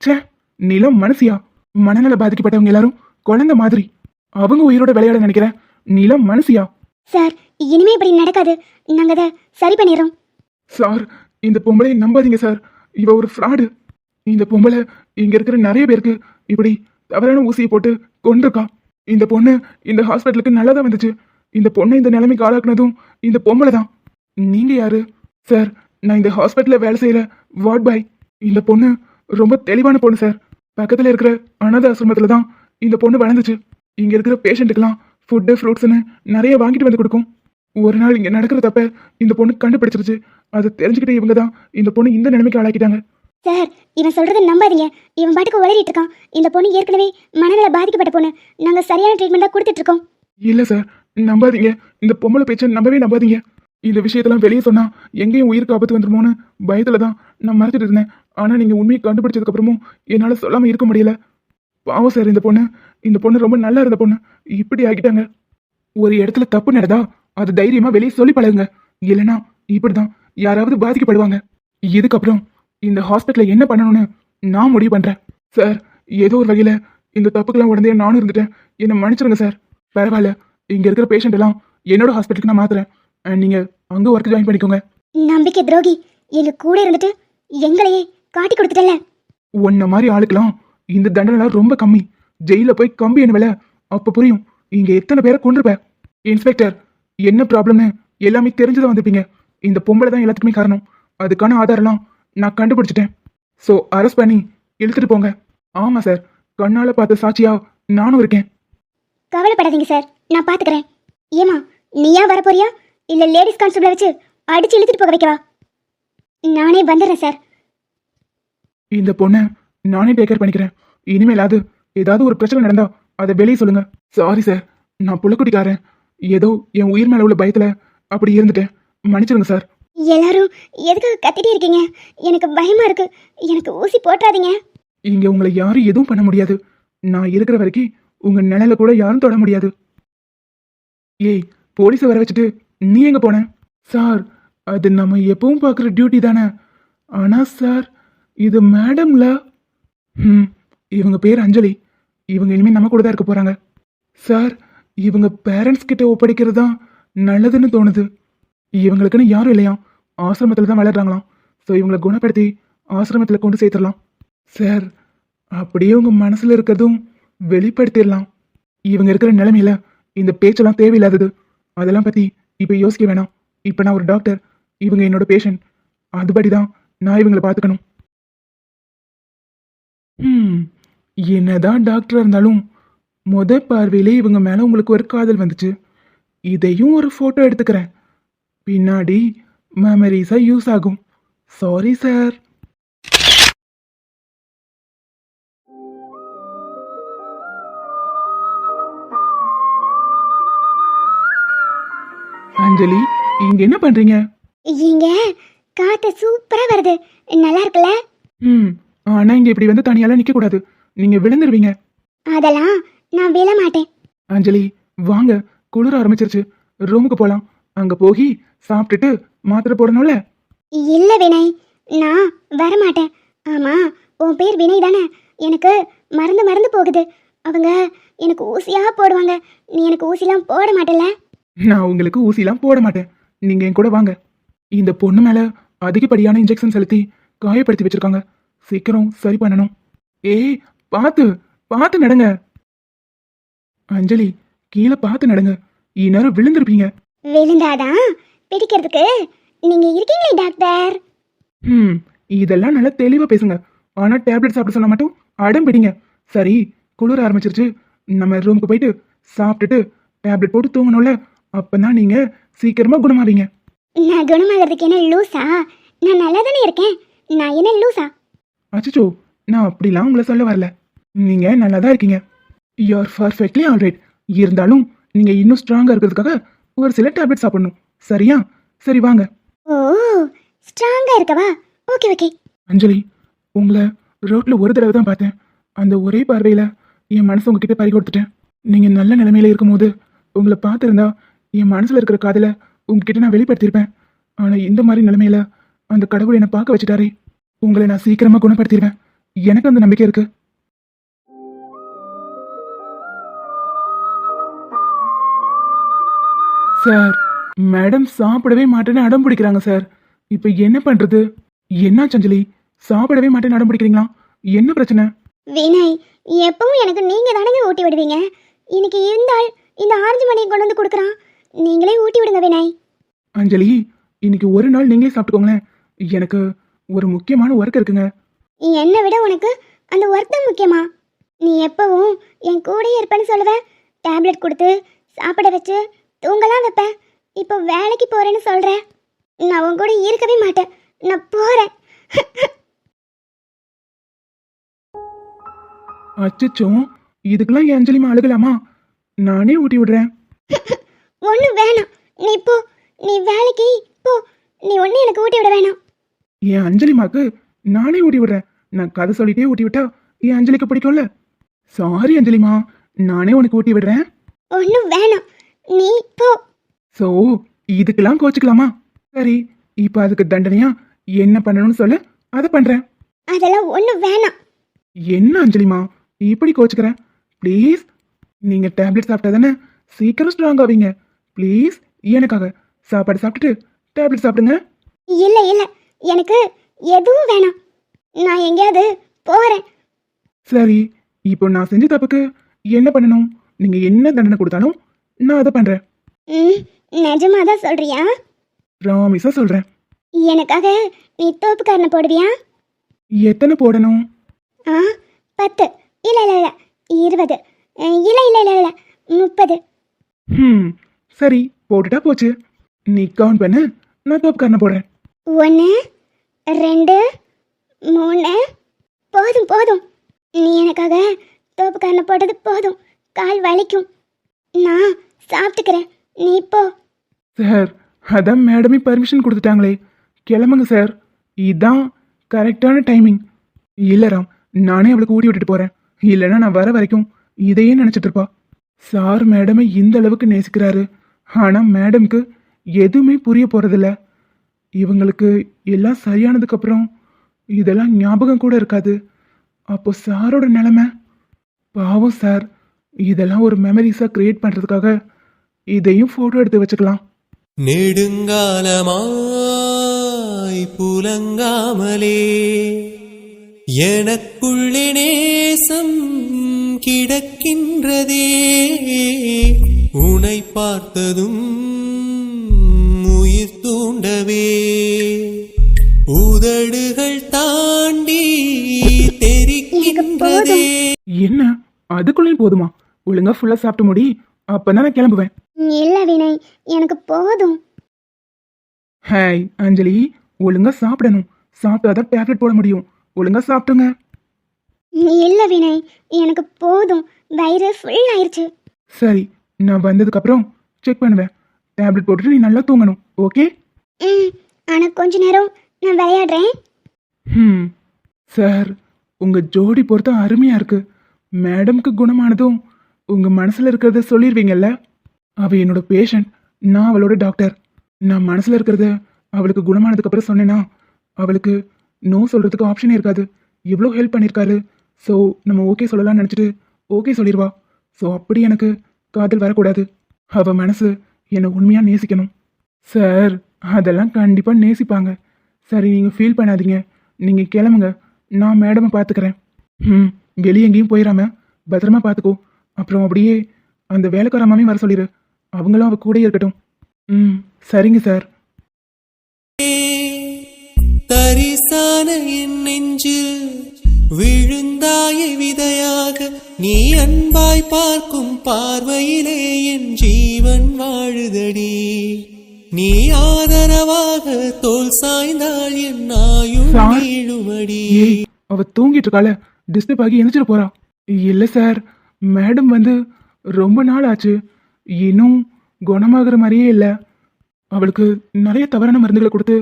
ச்சே, நிலம் மனசியா? மனநல பாதிக்கப்பட்டவங்க எல்லாரும் குழந்தை மாதிரி. அவங்க உயிரோட விளையாட நினைக்கிறேன், நிலம் மனசியா? சார் இனிமே இப்படி நடக்காது. நாங்கள் அதை சரி பண்ணிடுறோம். சார், இந்த பொம்பளை நம்பாதீங்க சார். இவ ஒரு ஃப்ராடு. இந்த பொம்பளை இங்க இருக்கிற நிறைய பேருக்கு இப்படி தவறான ஊசியை போட்டு கொண்டிருக்கா. இந்த பொண்ணு இந்த ஹாஸ்பிட்டலுக்கு நல்லதா வந்துச்சு. இந்த பொண்ணை இந்த நிலைமைக்கு ஆளாக்குனதும் இந்த பொம்பளை தான். நீங்க யாரு? சார், நான் இந்த ஹாஸ்பிட்டல்ல வேலை செய்யற வார்ட் பாய். இந்த பொண்ணு ரொம்ப தெளிவான பொண்ணு சார். பக்கத்துல இருக்கிற அனாத ஆசிரமத்துல தான் இந்த பொண்ணு வளர்ந்துச்சு. இங்க இருக்கிற பேஷண்ட்டுக்கெல்லாம் ஃபுட்டு ஃப்ரூட்ஸ்னு நிறைய வாங்கிட்டு வந்து கொடுக்கும். ஒரு நாள் இங்க நடக்கிற தப்ப இந்த பொண்ணு கண்டுபிடிச்சிருச்சு. அது தெரிஞ்சுக்கிட்டே இவங்க தான் இந்த பொண்ணு இந்த நிலைமைக்கு ஆளாக்கிட்டாங்க. சார், இவன் சொல்றதை நம்பாதீங்க. இவன் பாட்டுக்கு உளறிட்டு இருக்கான். இந்த பொண்ணு ஏற்கனவே மனநல பாதிக்கப்பட்ட பொண்ணு. நாங்க சரியான ட்ரீட்மெண்ட் தான் கொடுத்துட்டு இருக்கோம். இல்ல சார், நம்பாதீங்க. இந்த பொம்பளை பேச்சை நம்பவே நம்பாதீங்க. இந்த விஷயத்தெல்லாம் வெளியே சொன்னா எங்கேயும் உயிருக்கு ஆபத்து வந்துருமோன்னு பயத்துல தான் நான் மறைச்சிட்டு இருந்தேன். ஆனா நீங்க உண்மையை கண்டுபிடிச்சதுக்கு அப்புறமும் என்னால சொல்லாம இருக்க முடியல. பாவம் சார், இந்த பொண்ணு ரொம்ப நல்லா இருந்த பொண்ணு இப்படி ஆகிட்டாங்க. ஒரு இடத்துல தப்பு நடந்தா அது தைரியமா வெளியே சொல்லி பழகுங்க. இல்லைன்னா இப்படிதான் யாராவது பாதிக்கப்படுவாங்க. இதுக்கப்புறம் இந்த ஹாஸ்பிட்டல்ல என்ன பண்ணணும்னு நான் முடிவு பண்றேன். சார், ஏதோ ஒரு வகையில இந்த தப்புக்கெல்லாம் உடனே நானும் இருந்துட்டேன். என்னை மன்னிச்சிருங்க சார். பரவாயில்ல, இங்க இருக்கிற பேஷண்ட் எல்லாம் என்னோட ஹாஸ்பிட்டலுக்கு நான் மாத்துறேன். நீங்க அங்க ஒர்க் ஜாயின் பண்ணிக்கோங்க. நம்பிக்கை துரோகி, எங்க கூட இருந்துட்டு எங்களையே காட்டி கொடுத்துட்டல. உன்ன மாதிரி ஆளுக்கெல்லாம் இந்த தண்டனை ரொம்ப கம்மி. ஜெயில போய் கம்பி என்ன வேலை அப்ப புரியும் இங்க எத்தனை பேரை கொண்டிருப்ப. இன்ஸ்பெக்டர், என்ன ப்ராப்ளம்னு எல்லாமே தெரிஞ்சுதான் வந்திருப்பீங்க. இந்த பொம்பளை தான் எல்லாத்துக்குமே காரணம். அதுக்கான ஆதாரம்லாம் நான் கண்டுபிடிச்சிட்டேன். ஸோ அரெஸ்ட் பண்ணி இழுத்துட்டு போங்க. ஆமா சார், கண்ணால பார்த்த சாட்சியா நானும் இருக்கேன். கவலைப்படாதீங்க சார், நான் பாத்துக்கிறேன். ஏமா, நீயா வரப்போறியா இல்ல லேடிஸ் கான்ஸ்டபிள வச்சு அடிச்சு இழுத்துட்டு போக வைக்கவா? நானே வந்துடுறேன் சார். இந்த பொண்ணை நானே டேக் கேர் பண்ணிக்கிறேன். இனிமேலாவது ஏதாவது ஒரு பிரச்சனை நடந்தா அதை வெளியே சொல்லுங்க. சாரி சார், நான் புள்ளக்குட்டிக்காரன். ஏதோ என் உயிர் மேல உள்ள பயத்துல அப்படி இருந்துட்டேன். மன்னிச்சிருங்க சார். எல்லாரும் எதுக்கு கத்திட்டே இருக்கீங்க? எனக்கு பயமா இருக்கு. எனக்கு ஊசி போட்டுறாதீங்க. இங்க உங்களை யாரும் எதுவும் பண்ண முடியாது. நான் இருக்கிற வரைக்கும் உங்க நிழல கூட யாரும் தொட முடியாது. ஏய், போலீஸை வர வச்சுட்டு நீ எங்க போன? சார், அது நம்ம எப்பவும் பார்க்குற டியூட்டி தானே. ஆனா சார், இது மேடம்ல. இவங்க பேர் அஞ்சலி. இவங்க இனிமே நம்ம கூட தான் இருக்க போறாங்க. சார், இவங்க பேரண்ட்ஸ் கிட்ட ஒப்படைக்கிறது தான் நல்லதுன்னு தோணுது. இவங்களுக்குன்னு யாரும் இல்லையா, ஆசிரமத்தில் தான் வளர்றாங்களாம். ஸோ இவங்களை குணப்படுத்தி ஆசிரமத்தில் கொண்டு சேர்த்துடலாம். சார், அப்படியே உங்க மனசுல இருக்கிறதும் வெளிப்படுத்திடலாம். இவங்க இருக்கிற நிலைமையில இந்த பேச்செல்லாம் தேவையில்லாதது. அதெல்லாம் பத்தி இப்ப யோசிக்க வேணாம். இப்ப நான் ஒரு டாக்டர், இவங்க என்னோட பேஷண்ட். அதுபடிதான் நான் இவங்களை பார்த்துக்கணும். என்னதான் டாக்டரா இருந்தாலும் பார்வையிலே இவங்க மேல உங்களுக்கு ஒரு காதல் வந்துச்சு. இதையும் ஒரு போட்டோ எடுத்துக்கிறேன். பின்னாடி மெமரிஸா யூஸ் ஆகும். Sorry sir. அஞ்சலி, இங்க என்ன பண்றீங்க? இங்க காத்து சூப்பரா வருது. நல்லா இருக்குல்ல? ஆனா இங்க இப்படி வந்து தனியால நிக்க கூடாது. நீங்க விழுந்துருவீங்க. அதெல்லாம் நான் விழ மாட்டேன். அஞ்சலி, வாங்க, குளிர ஆரம்பிச்சிருச்சு. ரூமுக்கு போலாம். அங்க போய் சாப்பிட்டுட்டு மாத்திரை போடணும்ல. இல்ல வினய், நான் வர மாட்டேன். ஆமா, உன் பேர் வினய் தானே? எனக்கு மறந்து மறந்து போகுது. அவங்க எனக்கு ஊசியா போடுவாங்க. நீ எனக்கு ஊசிலாம் போட மாட்டல. நான் உங்களுக்கு ஊசிலாம் போட மாட்டேன். நீங்க என் கூட வாங்க. இந்த பொண்ணு மேல அதிகப்படியான இன்ஜெக்ஷன் செலுத்தி காயப்படுத்தி வச்சிருக்காங்க. சீக்கிரம் சரி பண்ணணும். ஏய், பார்த்து பார்த்து நடங்க. அஞ்சலி, கீழே பார்த்து நடங்க. இந்நேரம் விழுந்திருப்பீங்க. விழுந்தாதான் பிடிக்கிறதுக்கு நீங்க இருக்கீங்களே டாக்டர். இதெல்லாம் நல்லா தெளிவா பேசுங்க. ஆனா டேப்லெட் சாப்பிட சொன்னா மட்டும் அடம் பிடிங்க. சரி, குளிர ஆரம்பிச்சிருச்சு. நம்ம ரூமுக்கு போயிட்டு சாப்பிட்டுட்டு டேப்லெட் போட்டு தூங்கணும்ல. அப்பதான் நீங்க சீக்கிரமா குணமாவீங்க. நான் குணமாகிறதுக்கு என்ன லூசா? நான் நல்லா தானே இருக்கேன். நான் என்ன லூசா? அச்சோ, நான் அப்படிலாம் உங்களை சொல்ல வரல. நீங்க நல்லா தான் இருக்கீங்க. You are perfectly alright. இருந்தாலும் நீங்க இன்னும் ஸ்ட்ராங்கா இருக்கிறதுக்காக ஒரு சில டேப்லெட் சாப்பிடணும். சரியா? சரி, வாங்க. ஓ, ஸ்ட்ராங்கா இருக்கவா? Okay okay. அஞ்சலி, உங்களை ரோட்ல ஒரு தடவை தான் பார்த்தேன். அந்த ஒரே பார்வையில என் மனசு உங்ககிட்ட பறி கொடுத்துட்டேன். நீங்க நல்ல நிலைமையில இருக்கும்போது உங்களை பார்த்துருந்தா என் மனசுல இருக்கிற காதலை உங்ககிட்ட நான் வெளிப்படுத்தியிருப்பேன். ஆனா இந்த மாதிரி நிலைமையில அந்த கடவுள் என்னை பார்க்க வச்சுட்டாரே. உங்களை நான் சீக்கிரமா குணப்படுத்திடுவேன். எனக்கு அந்த நம்பிக்கை இருக்கு. சார், மேடம் சாப்பிடவே மாட்டேன்னு அடம் பிடிக்கிறாங்க சார். இப்ப என்ன பண்றது? என்ன அஞ்சலி, சாப்பிடவே மாட்டேன் நடம் பிடிக்கிறீங்களா? என்ன பிரச்சனை? வினய், எப்பவும் எனக்கு நீங்க தானங்க ஊட்டி விடுவீங்க. இன்னைக்கு இருந்தால் இந்த ஆரஞ்சு மணியை கொண்டு வந்து கொடுக்குறான். நீங்களே ஊட்டி விடுங்க வினய். அஞ்சலி, இன்னைக்கு ஒரு நாள் நீங்களே சாப்பிட்டுக்கோங்களேன். எனக்கு ஒரு முக்கியமான ஒர்க் இருக்குங்க. என்னை விட உனக்கு அந்த ஒர்க் தான் முக்கியமா? நீ எப்பவும் என் கூடயே இருப்பேன்னு சொல்லுவ. டேப்லெட் கொடுத்து சாப்பிட வச்சு தூங்கலாம் வைப்பேன். இப்போ வேலைக்கு போறேன்னு சொல்ற. நான் உன் கூட இருக்கவே மாட்டேன். நான் போறேன். அச்சச்சோ, இதுக்கெல்லாம் என் அஞ்சலிமா அழுகலாமா? நானே ஊட்டி விடுறேன். ஒன்றும் வேணாம். நீ போ. நீ வேலைக்கு போ. நீ ஒன்றும் எனக்கு ஊட்டி விட வேணாம். என் அஞ்சலிமாக்கு நானே ஊட்டி விடுறேன். நான் கதை சொல்லிட்டே ஊட்டி விட்டா என் அஞ்சலிக்கு பிடிக்கும்ல. சாரி அஞ்சலிமா, நானே உனக்கு ஊட்டி விடுறேன். ஒன்றும் வேணாம். நீ போ. சோ இதுக்கெல்லாம் கோச்சுக்கலாமா? சரி, இப்ப அதுக்கு தண்டனையா என்ன பண்ணணும்னு சொல்லு, அதை பண்றேன். அதெல்லாம் ஒன்றும் வேணாம். என்ன அஞ்சலிமா இப்படி கோச்சுக்கிறேன்? ப்ளீஸ், நீங்க டேப்லெட் சாப்பிட்டா தானே சீக்கிரம் ஸ்ட்ராங் ஆவீங்க. ப்ளீஸ், எனக்காக சாப்பாடு சாப்பிட்டுட்டு டேப்லெட் சாப்பிடுங்க. இல்லை இல்லை, எனக்கு எதுவும் வேணாம். நான் எங்கேயாவது போகிறேன். சரி, இப்போ நான் செஞ்ச தப்புக்கு என்ன பண்ணணும்? நீங்க என்ன தண்டனை கொடுத்தாலும் நான் அதை பண்றேன். ம், நிஜமா தான் சொல்றியா? ப்ராமிஸா சொல்றேன். எனக்காக நீ தோப்புக்காரனை போடுவியா? எத்தனை போடணும்? ஆ, 10. இல்லை இல்லை இல்லை, 20. இல்லை இல்லை இல்லை இல்லை, 30. சரி, போட்டுட்டா போச்சு. நீ கவுண்ட் பண்ணு, நான் தோப்புக்காரனை போடுறேன். 1, 2, 3. போதும் போதும். நீ எனக்காக தோப்புக்காரனை போட்டது போதும். கால் வலிக்கும். நான் சாப்பிட்டுக்கிறேன். நீ போ. சார், அதான் மேடமே பர்மிஷன் கொடுத்துட்டாங்களே, கிளம்புங்க சார். இதுதான் கரெக்டான டைமிங். இல்ல ராம், நானே அவளுக்கு ஊட்டி விட்டுட்டு போறேன். இல்லைன்னா நான் வர வரைக்கும் இதையே நினைச்சிட்டு இருப்பா. சார் மேடமை இந்த அளவுக்கு நேசிக்கிறாரு, ஆனா மேடம்க்கு எதுவுமே புரிய போறதில்ல. இவங்களுக்கு எல்லாம் சரியானதுக்கு அப்புறம் இதெல்லாம் ஞாபகம் கூட இருக்காது. அப்போ சாரோட நிலைமை பாவம் சார். இதெல்லாம் ஒரு மெமரிஸா கிரியேட் பண்றதுக்காக இதையும் போட்டோ எடுத்து வச்சுக்கலாம். நெடுங்காலமாய் புலங்காமலே எனக்குள்ளே நேசம் கிடக்கின்றதே, உனை பார்த்ததும் உயிர் தூண்டவே உதடுகள் தாண்டி தெரிக்கின்றதே. என்ன, அதுக்குள்ளேயும் போதுமா? ஒழுங்கா ஃபுல்லா சாப்பிட்டு முடி, அப்பதான் நான் கிளம்புவேன். இல்லை வினய், எனக்கு போதும். ஹாய் அஞ்சலி, ஒழுங்கா சாப்பிடணும். சாப்பிட்டாதான் டேப்லெட் போட முடியும். ஒழுங்கா சாப்பிட்டுங்க. இல்லை வினய், எனக்கு போதும். வயிறு ஃபுல் ஆயிடுச்சு. சரி, நான் வந்ததுக்கு அப்புறம் செக் பண்ணுவேன். டேப்லெட் போட்டுட்டு நீ நல்லா தூங்கணும், ஓகே? ம், ஆனால் கொஞ்ச நேரம் நான் விளையாடுறேன். சார், உங்க ஜோடி பொறுத்த அருமையா இருக்கு. மேடம்க்கு குணமானதும் உங்க மனசுல இருக்கிறத சொல்லிடுவீங்கல்ல. அவ என்னோட பேஷண்ட், நான் அவளோட டாக்டர். நான் மனசுல இருக்கிறத அவளுக்கு குணமானதுக்கு அப்புறம் சொன்னேன்னா அவளுக்கு நோ சொல்றதுக்கு ஆப்ஷனே இருக்காது. எவ்வளோ ஹெல்ப் பண்ணியிருக்காரு. ஸோ நம்ம ஓகே சொல்லலாம்னு நினச்சிட்டு ஓகே சொல்லிடுவா. ஸோ அப்படி எனக்கு காதல் வரக்கூடாது. அவ மனசு என்னை உண்மையாக நேசிக்கணும். சார், அதெல்லாம் கண்டிப்பாக நேசிப்பாங்க. சரி, நீங்கள் ஃபீல் பண்ணாதீங்க. நீங்கள் கிளம்புங்க, நான் மேடமை பார்த்துக்கிறேன். வெளியே எங்கேயும் போயிடாம பத்திரமா பார்த்துக்கோ. அப்புறம் அப்படியே அந்த வேலைக்காரமாமே வர சொல்லிடு, அவங்களும் அவ கூடயே இருக்கட்டும். சரிங்க சார். தரிசான என் நெஞ்சில் விழுந்தாய விதையாக, நீ அன்பாய் பார்க்கும் பார்வையிலே என் ஜீவன் வாழுதடி. நீ ஆதரவாக தோல் சாய்ந்தால் என் நாயும் வீழுமடி. ஏய், அவ தூங்கிட்டு இருக்காள, டிஸ்டர்ப் ஆகி எந்திரிச்சிட்டு போறா. இல்ல சார், மேடம் வந்து ரொம்ப நாள் ஆச்சு, இன்னும் குணமாகிற மாதிரியே இல்லை. அவளுக்கு நிறைய தவறான மருந்துகளை கொடுத்து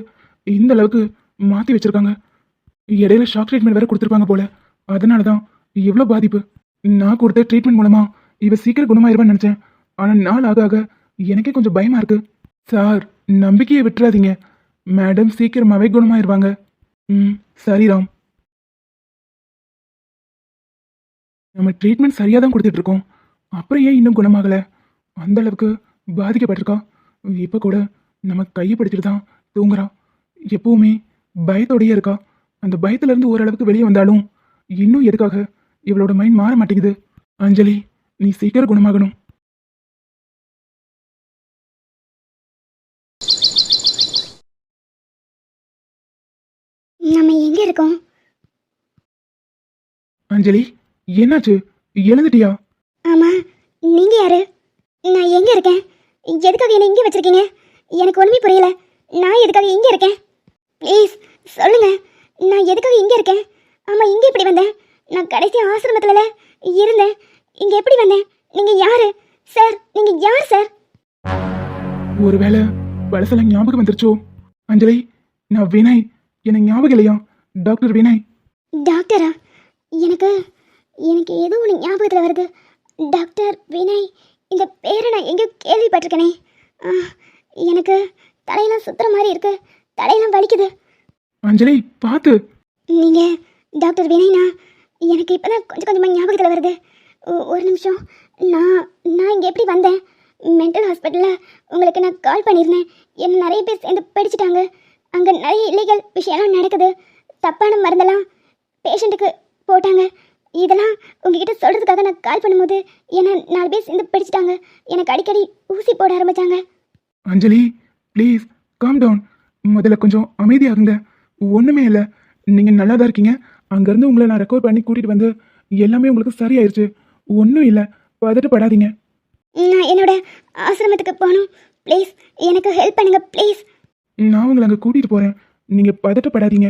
இந்த அளவுக்கு மாற்றி வச்சிருக்காங்க. இடையில ஷாக் ட்ரீட்மெண்ட் வேற கொடுத்துருப்பாங்க போல. அதனால தான் இவ்வளோ பாதிப்பு. நான் கொடுத்த ட்ரீட்மெண்ட் மூலமா இவ சீக்கிரம் குணமாயிருவான்னு நினச்சேன். ஆனால் நாள் ஆக ஆக எனக்கே கொஞ்சம் பயமா இருக்கு. சார், நம்பிக்கையை விட்டுறாதீங்க. மேடம் சீக்கிரமாவே குணமாயிருவாங்க. சரி ராம், நம்ம ட்ரீட்மெண்ட் சரியாக தான் கொடுத்துட்டு இருக்கோம். அப்புறம் ஏன் இன்னும் குணமாகலை? அந்த அளவுக்கு பாதிக்கப்பட்டிருக்கா. இப்போ கூட நம்ம கையை பிடிச்சிட்டு தான் தூங்குறா. எப்பவுமே பயத்தோடயே இருக்கா. அந்த பயத்துல இருந்து ஓரளவுக்கு வெளியே வந்தாலும் இன்னும் எதுக்காக இவளோட மைண்ட் மாற மாட்டேங்குது? அஞ்சலி, நீ சீக்கிரம் குணமாகணும். நம்ம எங்க இருக்கோம்? அஞ்சலி, என்னாச்சு? எழுந்துட்டியா? ஆமா, நீங்க யாரு? நான் எங்க இருக்கேன்? எதுக்காக என்ன இங்கே வச்சிருக்கீங்க? எனக்கு ஒண்ணுமே புரியல. நான் எதுக்காக இங்க இருக்கேன்? ப்ளீஸ் சொல்லுங்க, நான் எதுக்காக இங்க இருக்கேன்? ஆமா, இங்க எப்படி வந்தேன்? நான் கடைசி ஆசிரமத்துல இருந்தேன். இங்க எப்படி வந்தேன்? நீங்க யாரு சார்? நீங்க யார் சார்? ஒருவேளை பழசெல்லாம் ஞாபகம் வந்துருச்சோ? அஞ்சலி, நான் வினய். எனக்கு ஞாபகம் இல்லையா? டாக்டர் வினய். டாக்டரா? எனக்கு எனக்கு ஏதோ ஒன்று ஞாபகத்தில் வருது. டாக்டர் வினய், இந்த பேரை நான் எங்கேயோ கேள்விப்பட்டிருக்கேனே. ஆ, எனக்கு தலையெல்லாம் சுத்துற மாதிரி இருக்கு. தலையெல்லாம் வலிக்குது. அஞ்சலி, பார்த்து. நீங்க டாக்டர் வினய்னா? எனக்கு இப்போதான் கொஞ்சம் கொஞ்சமாக ஞாபகத்தில் வருது. ஒரு நிமிஷம். நான் நான் இங்கே எப்படி வந்தேன்? மென்டல் ஹாஸ்பிட்டலில் உங்களுக்கு நான் கால் பண்ணியிருந்தேன். என்ன நிறைய பேர் சேர்ந்து படிச்சுட்டாங்க. அங்கே நிறைய இல்லீகல் விஷயம்லாம் நடக்குது. தப்பான மருந்தெல்லாம் பேஷண்ட்டுக்கு போட்டாங்க. இதெல்லாம் உங்ககிட்ட சொல்கிறதுக்காக நான் கால் பண்ணும்போது என்னை 4 பேர் சேர்ந்து படிச்சுட்டாங்க. எனக்கு அடிக்கடி ஊசி போட ஆரம்பித்தாங்க. அஞ்சலி, ப்ளீஸ் காம் டவுன். முதல்ல கொஞ்சம் அமைதியாகுங்க. ஒன்றுமே இல்லை, நீங்கள் நல்லா தான் இருக்கீங்க. அங்கேருந்து உங்களை நான் ரெக்கவர் பண்ணி கூட்டிகிட்டு வந்து எல்லாமே உங்களுக்கு சரியாயிருச்சு. ஒன்றும் இல்லை, பதட்டப்படாதீங்க. நான் என்னோட ஆசிரமத்துக்கு போகணும். ப்ளீஸ் எனக்கு ஹெல்ப் பண்ணுங்க ப்ளீஸ். நான் உங்களை அங்கே கூட்டிகிட்டு போகிறேன். நீங்கள் பதட்டப்படாதீங்க.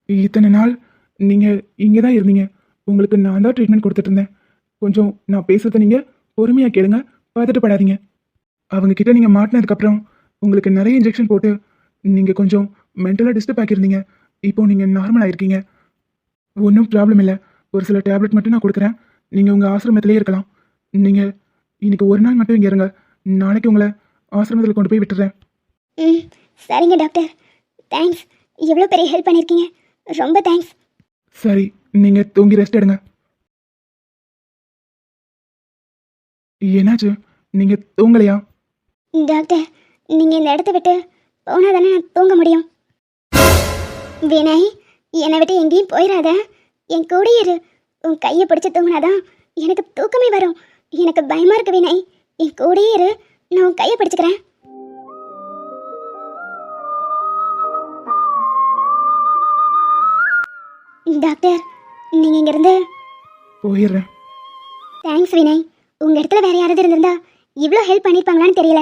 இத்தனை நாள் நீங்கள் இங்கே தான் இருந்தீங்க. உங்களுக்கு நான் தான் ட்ரீட்மெண்ட் கொடுத்துட்டு இருந்தேன். கொஞ்சம் நான் பேசுகிறத நீங்கள் பொறுமையாக கேளுங்க, பதட்டப்படாதீங்க. அவங்கக்கிட்ட நீங்கள் மாட்டினதுக்கப்புறம் உங்களுக்கு நிறைய இன்ஜெக்ஷன் போட்டு நீங்கள் கொஞ்சம் மென்டலாக டிஸ்டர்ப் ஆக்கியிருந்தீங்க. இப்போ நீங்கள் நார்மல் ஆகிருக்கீங்க. ஒன்றும் ப்ராப்ளம் இல்லை. ஒரு சில டேப்லெட் மட்டும் நான் கொடுக்குறேன். நீங்கள் உங்கள் ஆசிரமத்திலே இருக்கலாம். நீங்கள் இன்னைக்கு ஒரு நாள் மட்டும் இங்கே இருங்க. நாளைக்கு உங்களை ஆசிரமத்தில் கொண்டு போய் விட்டுறேன். ம், சரிங்க டாக்டர். தேங்க்ஸ். எவ்வளோ பெரிய ஹெல்ப் பண்ணியிருக்கீங்க. ரொம்ப தேங்க்ஸ். சரி, நீங்கள் தூங்கி ரெஸ்ட் எடுங்க. என்னாச்சு? நீங்கள் தூங்கலையா? டாக்டர், நீங்கள் இந்த இடத்த விட்டு போனால் தானே நான் தூங்க முடியும். வினய், என்னை விட்டு எங்கேயும் போயிடாத. என் கூட இரு. உன் கையை பிடிச்சி தூங்கினாதான் எனக்கு தூக்கமே வரும். எனக்கு பயமாக இருக்கு வினய். என் கூடயே இரு. நான் உன் கையை பிடிச்சிக்கிறேன். டாக்டர், நீங்கள் இங்கேருந்து போயிடுறேன். தேங்க்ஸ் வினய். உங்கள் இடத்துல வேற யாராவது இருந்திருந்தா இவ்வளோ ஹெல்ப் பண்ணியிருப்பாங்களான்னு தெரியல.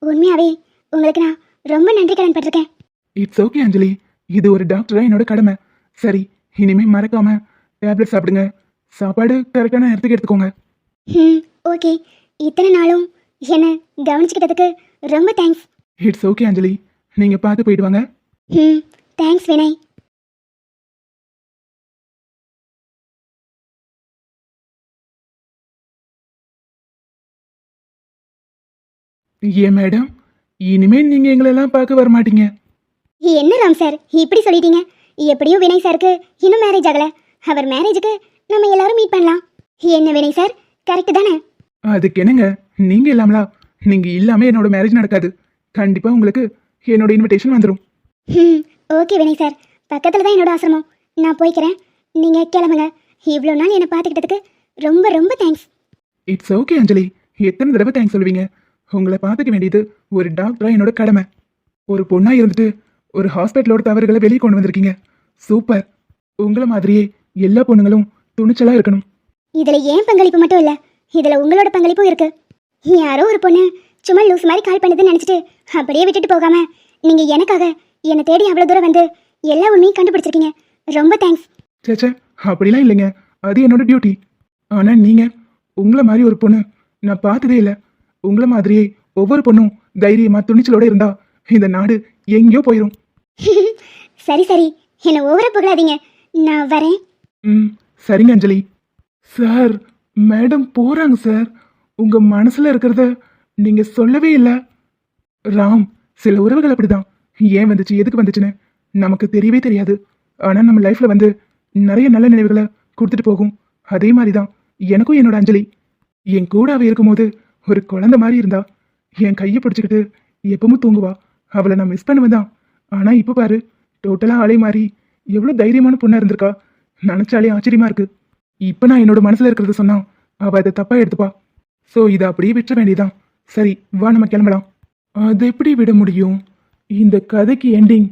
உண்மையாகவே உங்களுக்கு நான் ரொம்ப நன்றி கடன் பட்டிருக்கேன். இட்ஸ் ஓகே அஞ்சலி, இது ஒரு டாக்டரா என்னோட கடமை. சரி, இனிமே மறக்காம டேப்லெட் சாப்பிடுங்க. சாப்பாடு கரெக்டான நேரத்துக்கு எடுத்துக்கோங்க. ம், ஓகே. இத்தனை நாளும் என்னை கவனிச்சுக்கிட்டதுக்கு ரொம்ப தேங்க்ஸ். இட்ஸ் ஓகே அஞ்சலி, நீங்கள் பார்த்து போயிட்டு வாங்க. ம், தேங்க்ஸ் வினய். ஏன் மேடம், இனிமேல் நீங்கள் எங்களெல்லாம் பார்க்க வர மாட்டீங்க? என்ன ராம் சார் இப்படி சொல்லிட்டீங்க? எப்படியோ வினய் சாருக்கு இன்னும் மேரேஜ் ஆகல. அவர் மேரேஜுக்கு நம்ம எல்லாரும் மீட் பண்ணலாம். என்ன வினய் சார், கரெக்டு தானே? அதுக்கு என்னங்க, நீங்கள் இல்லாமலா? நீங்கள் இல்லாமல் என்னோட மேரேஜ் நடக்காது. கண்டிப்பாக உங்களுக்கு என்னோட இன்விடேஷன் வந்துடும். ம், ஓகே வினய் சார். பக்கத்தில் தான் என்னோட ஆசிரமம். நான் போய்க்கிறேன். நீங்கள் கிளம்புங்க. இவ்வளோ நாள் என்னை பார்த்துக்கிட்டதுக்கு ரொம்ப ரொம்ப தேங்க்ஸ். இட்ஸ் ஓகே அஞ்சலி, எத்தனை தடவை தேங்க்ஸ் சொல்லுவீங்க? உங்களை பார்த்துக்க வேண்டியது ஒரு டாக்டரா என்னோட கடமை. ஒரு பொண்ணா இருந்துட்டு ஒரு ஹாஸ்பிட்டலோட தவறுகளை வெளியே கொண்டு வந்திருக்கீங்க. சூப்பர். உங்களை மாதிரியே எல்லா பொண்ணுங்களும் துணிச்சலா இருக்கணும். இதில் ஏன் பங்களிப்பு மட்டும் இல்லை, இதில் உங்களோட பங்களிப்பும் இருக்கு. யாரோ ஒரு பொண்ணு சும்மா லூஸ் மாதிரி கால் பண்ணுதுன்னு நினச்சிட்டு அப்படியே விட்டுட்டு போகாம நீங்கள் எனக்காக என்னை தேடி அவ்வளோ தூரம் வந்து எல்லா உண்மையும் கண்டுபிடிச்சிருக்கீங்க. ரொம்ப தேங்க்ஸ். சேச்சே, அப்படிலாம் இல்லைங்க. அது என்னோட டியூட்டி. ஆனால் நீங்கள் உங்களை மாதிரி ஒரு பொண்ணு நான் பார்த்ததே இல்லை. உங்களை மாதிரியே ஒவ்வொரு பொண்ணும் தைரியமாக துணிச்சலோட இருந்தா இந்த நாடு எங்கேயோ போயிடும். சரி சரி, என்னை ஓவரா புகழாதீங்க. நான் வரேன். ம், சரிங்க அஞ்சலி. சார், மேடம் போகிறாங்க சார். உங்கள் மனசில் இருக்கிறத நீங்கள் சொல்லவே இல்லை. ராம், சில உறவுகள் அப்படிதான். ஏன் வந்துச்சு, எதுக்கு வந்துச்சுன்னு நமக்கு தெரியவே தெரியாது. ஆனால் நம்ம லைஃப்பில் வந்து நிறைய நல்ல நினைவுகளை கொடுத்துட்டு போகும். அதே மாதிரி தான் எனக்கும் என்னோட அஞ்சலி. என் கூட அவ இருக்கும்போது ஒரு குழந்தை மாதிரி இருந்தா. என் கையை பிடிச்சிக்கிட்டு எப்பவும் தூங்குவா. அவளை நான் மிஸ் பண்ணுவேன் தான். ஆனா இப்ப பாரு, டோட்டலா ஆளே மாறி எவ்வளவு தைரியமான பொண்ணா இருந்திருக்கா. நினைச்சாலே ஆச்சரியமா இருக்கு. இப்ப நான் என்னோட மனசுல இருக்கிறத சொன்னா அவ அதை தப்பா எடுத்துப்பா. சோ இதை அப்படியே விட்டுற வேண்டியதான். சரி வா நம்ம கிளம்பலாம். அது எப்படி விட முடியும்? இந்த கதைக்கு எண்டிங்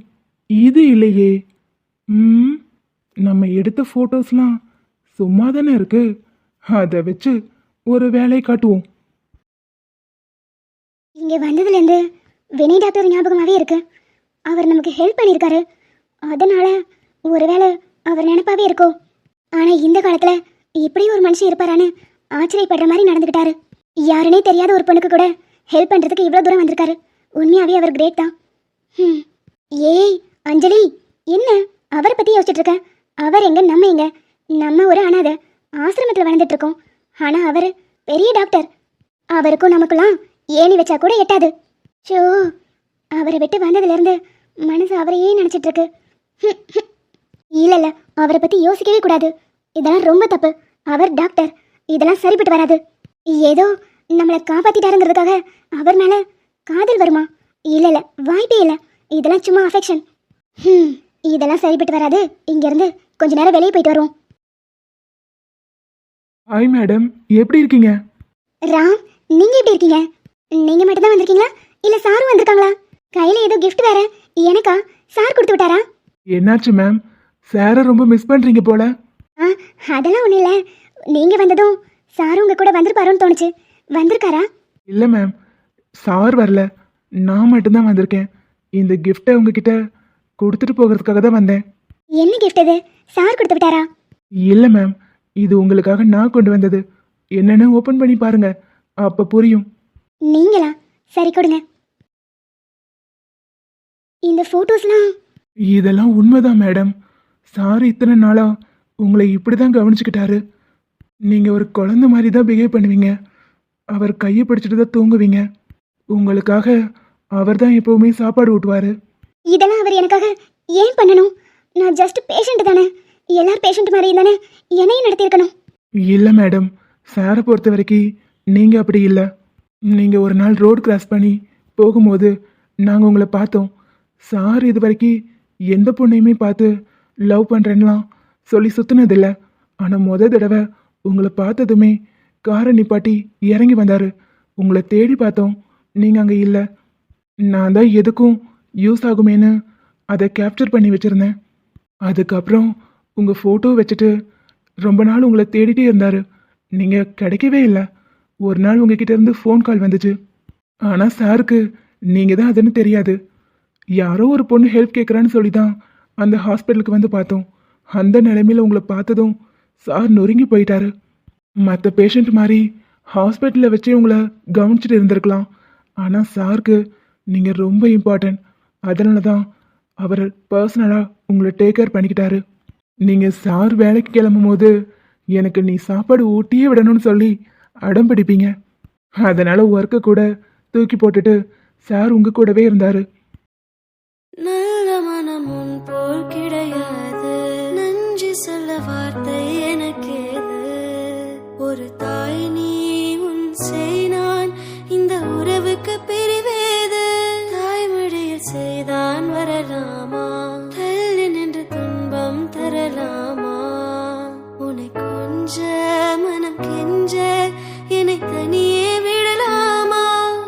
இது இல்லையே. ம் நம்ம எடுத்த போட்டோஸ்லாம் சும்மா தானே இருக்கு. அதை வச்சு ஒரு வேலையை காட்டுவோம். இங்க வந்ததுலேருந்து வினய் டாக்டர் ஞாபகமாகவே இருக்கு. அவர் நமக்கு ஹெல்ப் பண்ணியிருக்காரு. அதனால ஒருவேளை அவர் நினைப்பாவே இருக்கோ. ஆனா இந்த காலத்துல இப்படி ஒரு மனுஷன் இருப்பாரான்னு ஆச்சரியப்படுற மாதிரி நடந்துக்கிட்டாரு. யாருனே தெரியாத ஒரு பொண்ணுக்கு கூட ஹெல்ப் பண்றதுக்கு இவ்வளோ தூரம் வந்திருக்காரு. உண்மையாவே அவர் கிரேட் தான். ஏய் அஞ்சலி, என்ன அவரை பத்தி யோசிச்சுட்டு இருக்க? அவர் எங்க, நம்ம எங்க? நம்ம ஒரு அனாதை ஆசிரமத்தில் வளர்ந்துட்டு இருக்கோம். ஆனா அவர் பெரிய டாக்டர். அவருக்கும் நமக்குலாம் ஏணி வச்சா கூட எட்டாது. ஷோ, அவரை விட்டு வந்ததுல இருந்து மனசு அவரையே நினைச்சிட்டு இருக்கு. இல்ல அவரை பத்தி யோசிக்கவே கூடாது. இதெல்லாம் ரொம்ப தப்பு. அவர் டாக்டர். இதெல்லாம் சரிப்பட்டு வராது. ஏதோ நம்மளை காப்பாத்திட்டாருங்கிறதுக்காக அவர் மேல காதல் வருமா? இல்ல வாய்ப்பே இல்லை. இதெல்லாம் சும்மா அஃபெக்ஷன். இதெல்லாம் சரிப்பட்டு வராது. இங்க இருந்து கொஞ்ச நேரம் வெளியே போயிட்டு வருவோம். ஹாய் மேடம், எப்படி இருக்கீங்க? ராம், நீங்க எப்படி இருக்கீங்க? நீங்க மட்டும் தான் வந்திருக்கீங்களா இல்ல சாரும் வந்திருக்காங்களா? கையில ஏதோ gift வேற. எனக்கா? சார் கொடுத்து விட்டாரா? என்னாச்சு மேம்? சாரை ரொம்ப மிஸ் பண்றீங்க போல. அதெல்லாம் ஒண்ணும் இல்ல. நீங்க வந்ததும் சாரும் உங்க கூட வந்திருப்பாரோன்னு தோணுச்சு. வந்திருக்காரா? இல்ல மேம், சார் வரல. நான் மட்டும்தான் வந்திருக்கேன். இந்த கிஃப்டை உங்ககிட்ட கொடுத்துட்டு போகிறதுக்காக தான் வந்தேன். என்ன gift இது? சார் கொடுத்து விட்டாரா? இல்ல மேம், இது உங்களுக்காக நான் கொண்டு வந்தது. என்னன்னு ஓபன் பண்ணி பாருங்க, அப்ப புரியும். நீங்களா? சரி கொடுங்க. இந்த போட்டோஸ்லாம் இதெல்லாம் உண்மைதான் மேடம். சார் இத்தனை நாளா உங்களை இப்படிதான் கவனிச்சுக்கிட்டாரு. நீங்க ஒரு குழந்தை மாதிரி தான் பிஹேவ் பண்ணுவீங்க. அவர் கையை பிடிச்சிட்டு தான் தூங்குவீங்க. உங்களுக்காக அவர் தான் எப்பவுமே சாப்பாடு ஊட்டுவாரு. இதெல்லாம் அவர் எனக்காக ஏன் பண்ணணும்? நான் ஜஸ்ட் பேஷண்ட் தானே. எல்லார் பேஷண்ட் மாதிரி தானே என்னையும் நடத்தியிருக்கணும். இல்ல மேடம், சாரை பொறுத்த வரைக்கும் நீங்க அப்படி இல்லை. நீங்க ஒரு நாள் ரோடு கிராஸ் பண்ணி போகும்போது நாங்க உங்களை பார்த்தோம். சார் இது வரைக்கும் எந்த பொண்ணையுமே பார்த்து லவ் பண்றேன்லாம் சொல்லி சுத்தினதில்லை. ஆனா தடவை உங்களை பார்த்ததுமே காரை நிப்பாட்டி இறங்கி வந்தாரு. உங்களை தேடி பார்த்தோம், நீங்க அங்க இல்லை. நான் தான் எதுக்கும் யூஸ் ஆகுமேன்னு அதை கேப்சர் பண்ணி வச்சிருந்தேன். அதுக்கப்புறம் உங்க போட்டோ வச்சுட்டு ரொம்ப நாள் உங்களை தேடிட்டே இருந்தாரு. நீங்க கிடைக்கவே இல்லை. ஒரு நாள் உங்ககிட்ட இருந்து ஃபோன் கால் வந்துச்சு. ஆனா சாருக்கு நீங்க தான் அதுன்னு தெரியாது. யாரோ ஒரு பொண்ணு ஹெல்ப் கேட்குறான்னு சொல்லி தான் அந்த ஹாஸ்பிட்டலுக்கு வந்து பார்த்தோம். அந்த நிலைமையில உங்களை பார்த்ததும் சார் நொறுங்கி போயிட்டாரு. மற்ற பேஷண்ட் மாதிரி ஹாஸ்பிட்டலில் வச்சே உங்களை கவனிச்சுட்டு இருந்திருக்கலாம். ஆனால் சாருக்கு நீங்கள் ரொம்ப இம்பார்ட்டன்ட். அதனால தான் அவர் பர்சனலாக உங்களை டேக் கேர் பண்ணிக்கிட்டாரு. நீங்கள் சார் வேலைக்கு கிளம்பும் போது எனக்கு நீ சாப்பாடு ஊட்டியே விடணும்னு சொல்லி அடம் பிடிப்பீங்க. அதனால ஒர்க்கை கூட தூக்கி போட்டுட்டு சார் உங்க கூடவே இருந்தாரு. நல்ல மனம் உன் போல் கிடையாது. நன்றி சொல்ல வார்த்தை எனக்கேது. ஒரு தாய் நீ, உன் செய் நான். இந்த உறவுக்கு பிரிவேது. தாய்மொழியில் செய்தான் வரலாமா? தள்ளி நின்று துன்பம் தரலாமா? உன்னை கொஞ்ச மனம் கெஞ்ச என்னை தனியே விடலாமா?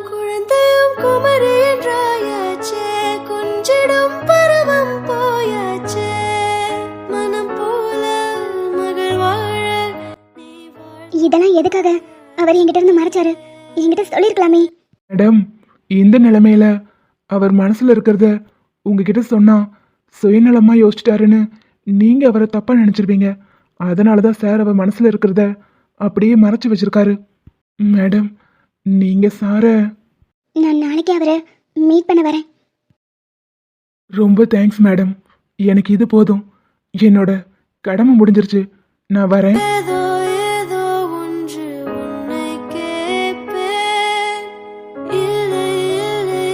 குழந்தையும் குமரி என்றாயாச்சே, கொஞ்சிடும் பருவம் போயாச்சே. மனம் போல மகள் வாழ நீ வாழ். இதெல்லாம் எதுக்காக அவர் என்கிட்ட இருந்து மறைச்சாரு? என்கிட்ட சொல்லியிருக்கலாமே. மேடம், இந்த நிலைமையில அவர் மனசுல இருக்கிறத உங்ககிட்ட சொன்னா சுயநலமா யோசிச்சிட்டாருன்னு நீங்க அவரை தப்பா நினைச்சிருப்பீங்க. அதனாலதான் சார் அவர் மனசுல இருக்கிறத அப்படியே மறைச்சு வச்சிருக்காரு. மேடம், நீங்க சார நான் நாளைக்கு அவரை மீட் பண்ண வரேன். ரொம்ப தேங்க்ஸ் மேடம். எனக்கு இது போதும். என்னோட கடமை முடிஞ்சிருச்சு. நான் வரேன். ஏதோ ஏதோ ஒன்று உன்னை கேட்பேன். இல்லை இல்லை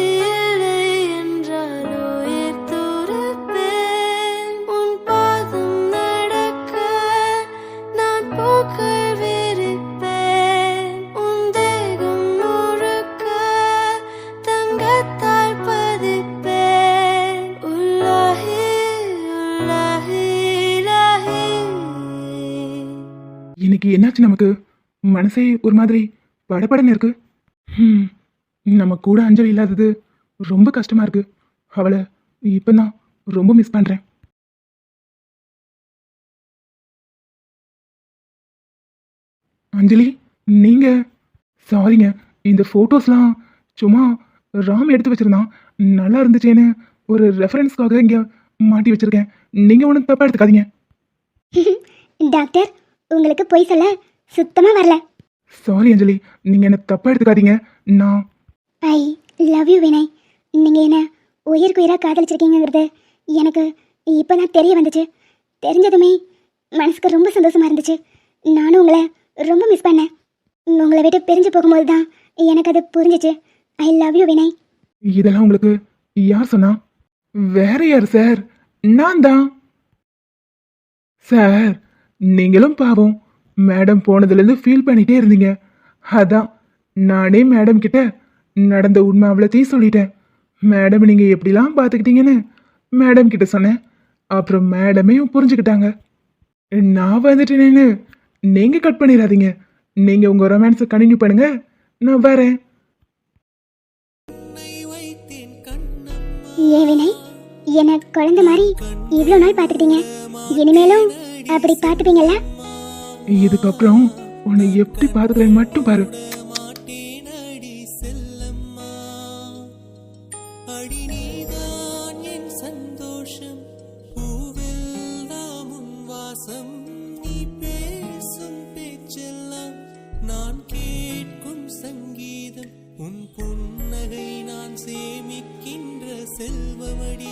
இல்லை என்றால் உயிர் துறப்பேன். உன் பாதம் நடக்க நான் பூக்கள் விரிப்பேன். உன் தேகம் முழுக்க தங்கத்தால் பதிப்பேன். இன்னைக்கு என்னாச்சு நமக்கு? மனசே ஒரு மாதிரி படபடன்னு இருக்கு. ம், நம்ம கூட அஞ்சலி இல்லாதது ரொம்ப கஷ்டமா இருக்கு. அவளை இப்பதான் ரொம்ப மிஸ் பண்றேன். அஞ்சலி, நீங்க? சாரிங்க, இந்த ஃபோட்டோஸ்லாம் சும்மா ராம் எடுத்து வச்சிருந்தான். நல்லா இருந்துச்சேன்னு ஒரு ரெஃபரன்ஸ்க்காக இங்கே மாட்டி வச்சிருக்கேன். நீங்கள் ஒன்றும் தப்பாக எடுத்துக்காதீங்க. டாக்டர், உங்களுக்கு பொய் சொல்ல சுத்தமா வரல. சாரி அஞ்சலி, நீங்கள் என்ன தப்பாக எடுத்துக்காதீங்க. நான் ஐ லவ் யூ வினய். நீங்க என்ன உயிருக்கு உயிராக காதலிச்சிருக்கீங்கிறது எனக்கு இப்போதான் தெரிய வந்துச்சு. தெரிஞ்சதுமே மனசுக்கு ரொம்ப சந்தோஷமா இருந்துச்சு. நானும் உங்களை ரொம்ப மிஸ் பண்ணேன். உங்களை விட்டு பிரிஞ்சு போகும்போது தான் எனக்கு அது புரிஞ்சிச்சு. I love you Vinay. இதெல்லாம் உங்களுக்கு யார் சொன்னா? வேற யார் சார்? நான் தான் சார். நீங்களும் பாவம் மேடம் போனதுலேருந்து ஃபீல் பண்ணிட்டே இருந்தீங்க. அதான் நானே மேடம் கிட்ட நடந்த உண்மை அவ்வளோத்தையும் சொல்லிட்டேன். மேடம் நீங்கள் எப்படிலாம் பார்த்துக்கிட்டீங்கன்னு மேடம் கிட்ட சொன்னேன். அப்புறம் மேடமையும் புரிஞ்சுக்கிட்டாங்க. நான் வந்துட்டேனேன்னு நீங்கள் கட் பண்ணிடாதீங்க. நீங்கள் உங்கள் ரொமான்ஸை கண்டினியூ பண்ணுங்க, நான் வரேன். ஏ வினய், என்ன குழந்தை மாதிரி இவ்வளோ நாள் பார்த்துக்கிட்டீங்க. இனிமேலும் அப்படி பார்த்துப்பீங்கல்ல? இதுக்கப்புறம் உன்னை எப்படி பார்த்துக்கிறேன்னு மட்டும் பாரு. மாட்டேனடி செல்லம்மா, அடி நீதான் என் சந்தோஷம், பூவெல்லாம் உன் வாசம், நீ பேசும் பேச்செல்லாம் நான் கேட்கும் சங்கீதம், உன் புன்னகை நான் சேமிக்கின்ற செல்வமடி.